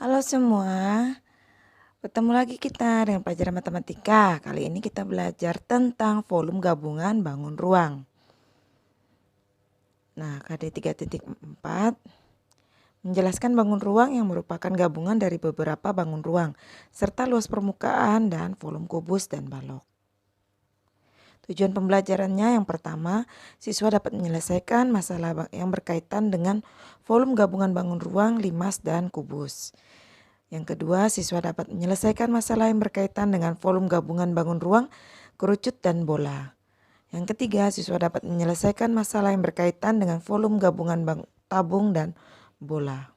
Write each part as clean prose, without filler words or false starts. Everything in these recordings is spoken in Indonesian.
Halo semua, bertemu lagi kita dengan pelajaran matematika. Kali ini kita belajar tentang volume gabungan bangun ruang. Nah, KD 3.4 menjelaskan bangun ruang yang merupakan gabungan dari beberapa bangun ruang, serta luas permukaan dan volume kubus dan balok. Tujuan pembelajarannya yang pertama, siswa dapat menyelesaikan masalah yang berkaitan dengan volume gabungan bangun ruang, limas, dan kubus. Yang kedua, siswa dapat menyelesaikan masalah yang berkaitan dengan volume gabungan bangun ruang, kerucut, dan bola. Yang ketiga, siswa dapat menyelesaikan masalah yang berkaitan dengan volume gabungan tabung dan bola.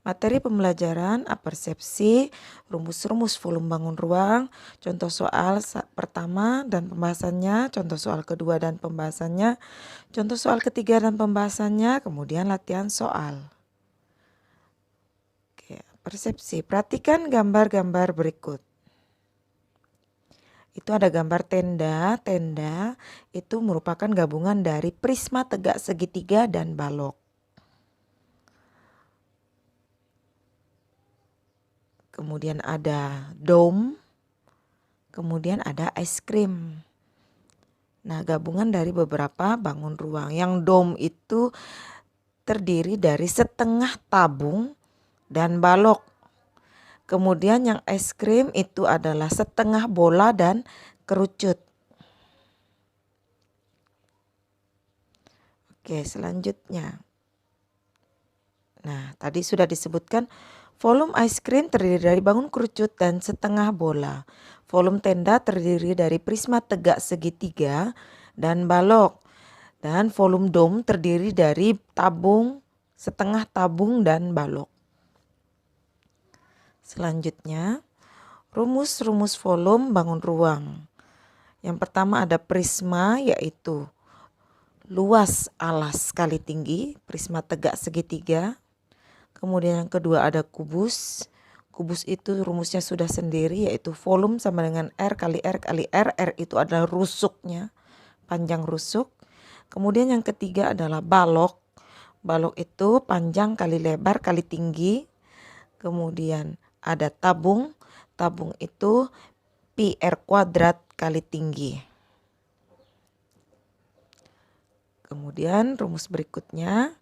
Materi pembelajaran, apersepsi, rumus-rumus volume bangun ruang, contoh soal pertama dan pembahasannya, contoh soal kedua dan pembahasannya, contoh soal ketiga dan pembahasannya, kemudian latihan soal. Persepsi, perhatikan gambar-gambar berikut. Itu ada gambar tenda. Tenda itu merupakan gabungan dari prisma tegak segitiga dan balok. Kemudian ada dome. Kemudian ada es krim. Nah, gabungan dari beberapa bangun ruang. Yang dome itu terdiri dari setengah tabung dan balok. Kemudian yang es krim itu adalah setengah bola dan kerucut. Oke, selanjutnya. Nah, tadi sudah disebutkan volume es krim terdiri dari bangun kerucut dan setengah bola. Volume tenda terdiri dari prisma tegak segitiga dan balok. Dan volume dome terdiri dari tabung, setengah tabung dan balok. Selanjutnya, rumus-rumus volume bangun ruang. Yang pertama ada prisma, yaitu luas alas kali tinggi, prisma tegak segitiga. Kemudian yang kedua ada kubus. Kubus itu rumusnya sudah sendiri, yaitu volume sama dengan R kali R kali R. R itu adalah rusuknya, panjang rusuk. Kemudian yang ketiga adalah balok. Balok itu panjang kali lebar kali tinggi. Kemudian ada tabung. Tabung itu pi R kuadrat kali tinggi. Kemudian rumus berikutnya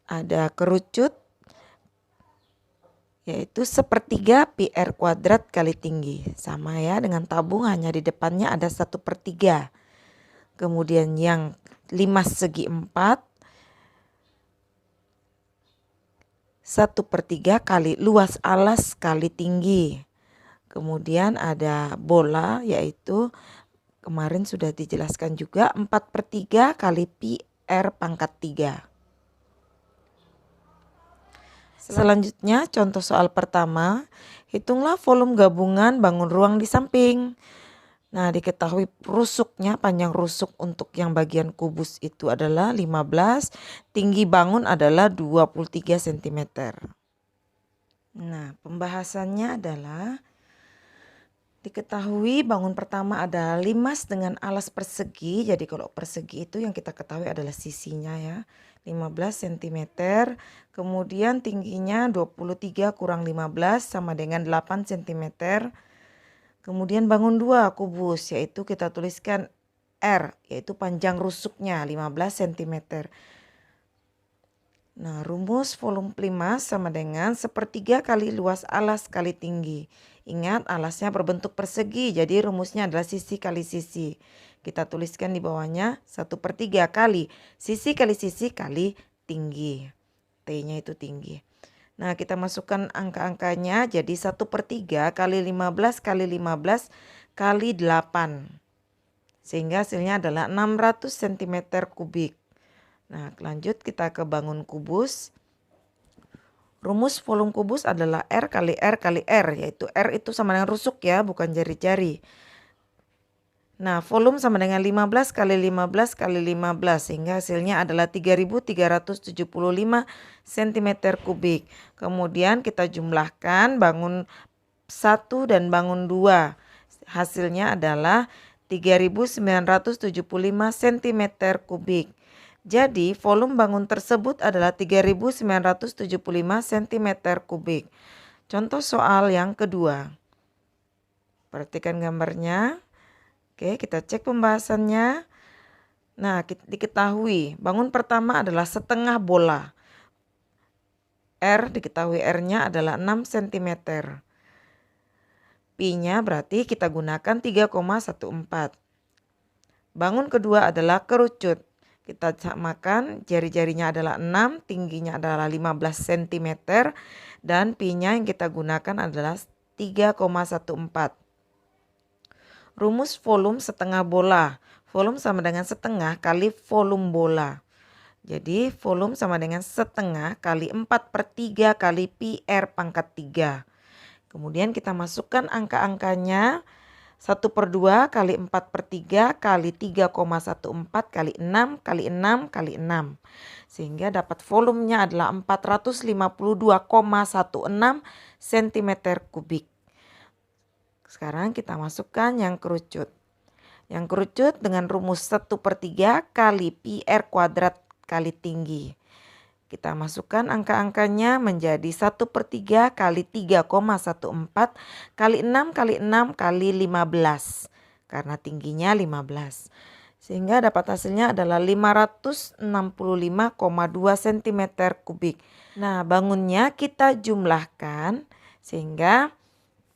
ada kerucut, yaitu sepertiga pi R kuadrat kali tinggi. Sama ya dengan tabung, hanya di depannya ada 1/3. Kemudian yang limas segi 4, 1/3 kali luas alas kali tinggi. Kemudian ada bola, yaitu kemarin sudah dijelaskan juga 4/3 kali pi R pangkat 3. Selanjutnya contoh soal pertama, hitunglah volume gabungan bangun ruang di samping. Nah, diketahui rusuknya, panjang rusuk untuk yang bagian kubus itu adalah 15, tinggi bangun adalah 23 cm. Nah, pembahasannya adalah diketahui bangun pertama ada limas dengan alas persegi. Jadi kalau persegi itu yang kita ketahui adalah sisinya ya. 15 cm, kemudian tingginya 23 kurang 15 sama dengan 8 cm. Kemudian bangun 2 kubus, yaitu kita tuliskan R, yaitu panjang rusuknya 15 cm. Nah, rumus volume limas sama dengan sepertiga kali luas alas kali tinggi. Ingat, alasnya berbentuk persegi, jadi rumusnya adalah sisi kali sisi. Kita tuliskan di bawahnya 1/3 kali sisi kali tinggi. T-nya itu tinggi. Nah, kita masukkan angka-angkanya jadi 1/3 kali 15 kali 15 kali 8. Sehingga hasilnya adalah 600 cm kubik. Nah, lanjut kita ke bangun kubus. Rumus volume kubus adalah R kali R kali R, yaitu R itu sama dengan rusuk ya, bukan jari-jari. Nah, volume sama dengan 15 kali 15 kali 15, sehingga hasilnya adalah 3.375 cm kubik. Kemudian kita jumlahkan bangun 1 dan bangun 2. Hasilnya adalah 3.975 cm kubik. Jadi volume bangun tersebut adalah 3.975 cm kubik. Contoh soal yang kedua. Perhatikan gambarnya. Oke, kita cek pembahasannya. Nah, diketahui bangun pertama adalah setengah bola. Diketahui R-nya adalah 6 cm. Pi-nya berarti kita gunakan 3,14. Bangun kedua adalah kerucut. Kita samakan, jari-jarinya adalah 6, tingginya adalah 15 cm, dan pi-nya yang kita gunakan adalah 3,14. Rumus volume setengah bola. Volume sama dengan setengah kali volume bola. Jadi volume sama dengan setengah kali 4/3 kali pi R pangkat 3. Kemudian kita masukkan angka-angkanya. 1/2 kali 4/3 kali 3,14 kali 6 kali 6 kali 6. Sehingga dapat volumenya adalah 452,16 cm kubik. Sekarang kita masukkan yang kerucut. Yang kerucut dengan rumus 1/3 kali pi R kuadrat kali tinggi. Kita masukkan angka-angkanya menjadi 1/3 kali 3,14 kali 6 kali 6 kali 15. Karena tingginya 15. Sehingga dapat hasilnya adalah 565,2 cm kubik. Nah, bangunnya kita jumlahkan sehingga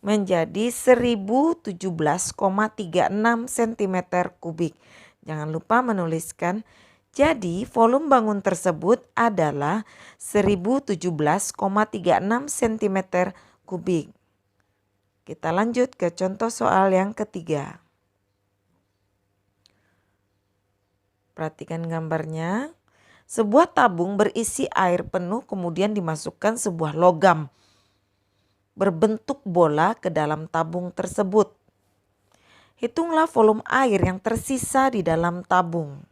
menjadi 1017,36 cm kubik. Jangan lupa menuliskan. Jadi volume bangun tersebut adalah 1017,36 cm kubik. Kita lanjut ke contoh soal yang ketiga. Perhatikan gambarnya. Sebuah tabung berisi air penuh kemudian dimasukkan sebuah logam berbentuk bola ke dalam tabung tersebut. Hitunglah volume air yang tersisa di dalam tabung.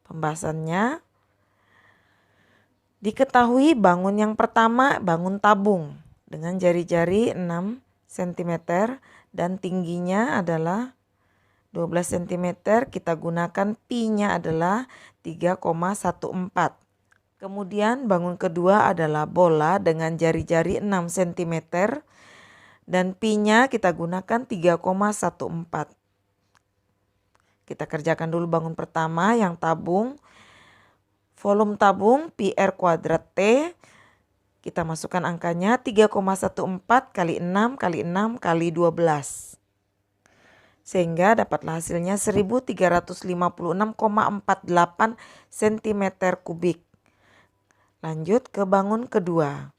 Pembahasannya, diketahui bangun yang pertama bangun tabung dengan jari-jari 6 cm dan tingginya adalah 12 cm. Kita gunakan pi-nya adalah 3,14. Kemudian bangun kedua adalah bola dengan jari-jari 6 cm dan pi-nya kita gunakan 3,14. Kita kerjakan dulu bangun pertama yang tabung. Volume tabung pi R kuadrat T. Kita masukkan angkanya 3,14 kali 6 kali 6 kali 12. Sehingga dapatlah hasilnya 1356,48 cm kubik. Lanjut ke bangun kedua.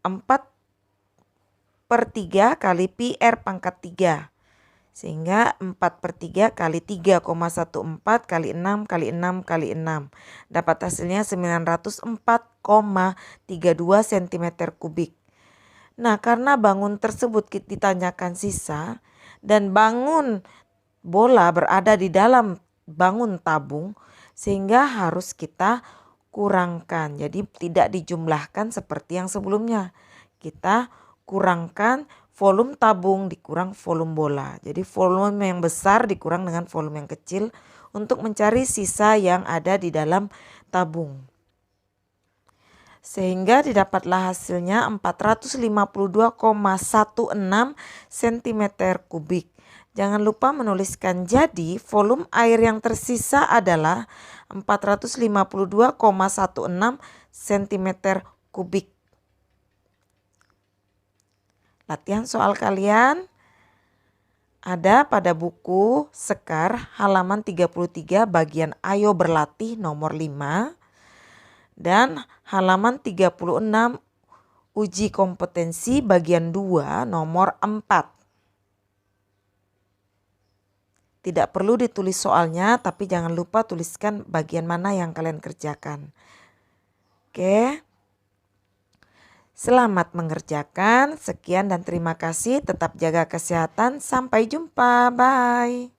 4/3 kali pi R pangkat 3. Sehingga 4/3 kali 3,14 kali 6 kali 6 kali 6. Dapat hasilnya 904,32 cm kubik. Nah, karena bangun tersebut ditanyakan sisa dan bangun bola berada di dalam bangun tabung, sehingga harus kita kurangkan. Jadi tidak dijumlahkan seperti yang sebelumnya. Kita kurangkan volume tabung dikurang volume bola. Jadi volume yang besar dikurang dengan volume yang kecil untuk mencari sisa yang ada di dalam tabung. Sehingga didapatlah hasilnya 452,16 cm kubik. Jangan lupa menuliskan, jadi volume air yang tersisa adalah 452,16 cm kubik. Latihan soal kalian ada pada buku Sekar halaman 33 bagian Ayo Berlatih nomor 5 dan halaman 36 Uji kompetensi bagian 2 nomor 4. Tidak perlu ditulis soalnya, tapi jangan lupa tuliskan bagian mana yang kalian kerjakan. Oke. Selamat mengerjakan. Sekian dan terima kasih. Tetap jaga kesehatan. Sampai jumpa. Bye.